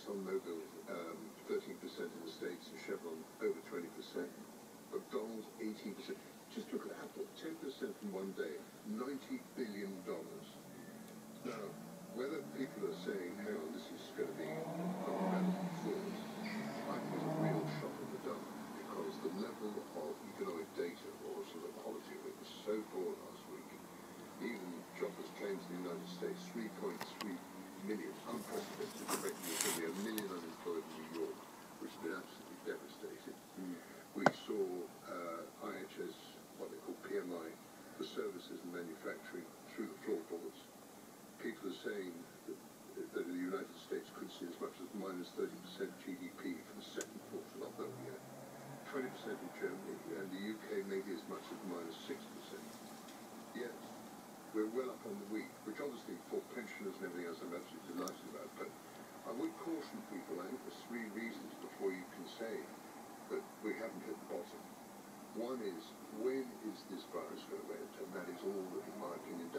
ExxonMobil, 13% in the States, and Chevron over 20%. McDonald's 18%. Just look at Apple, 10% in one day, $90 billion. Now, whether people are saying, hang on, this is going to be better than thought, I think it's a real shot in the dark, because the level of economic data, or sort of quality of it, was so poor last week. Even jobless claims in the United States, 3.3 million, unprecedented. There's going to be 1 million unemployed in New York, which has been absolutely devastating. We saw IHS, what they call PMI, for services and manufacturing through the floorboards. People are saying that the United States could see as much as minus 30% GDP for the second quarter, not that year. 20% in Germany, and the UK maybe as much as minus 6%. Yes, we're well up on the week, which obviously for pensioners and everything else I'm absolutely delighted about, but I would caution people. I think there's 3 reasons before you can say that we haven't hit the bottom. One is, when is this virus going to end? And that is all that, in my opinion,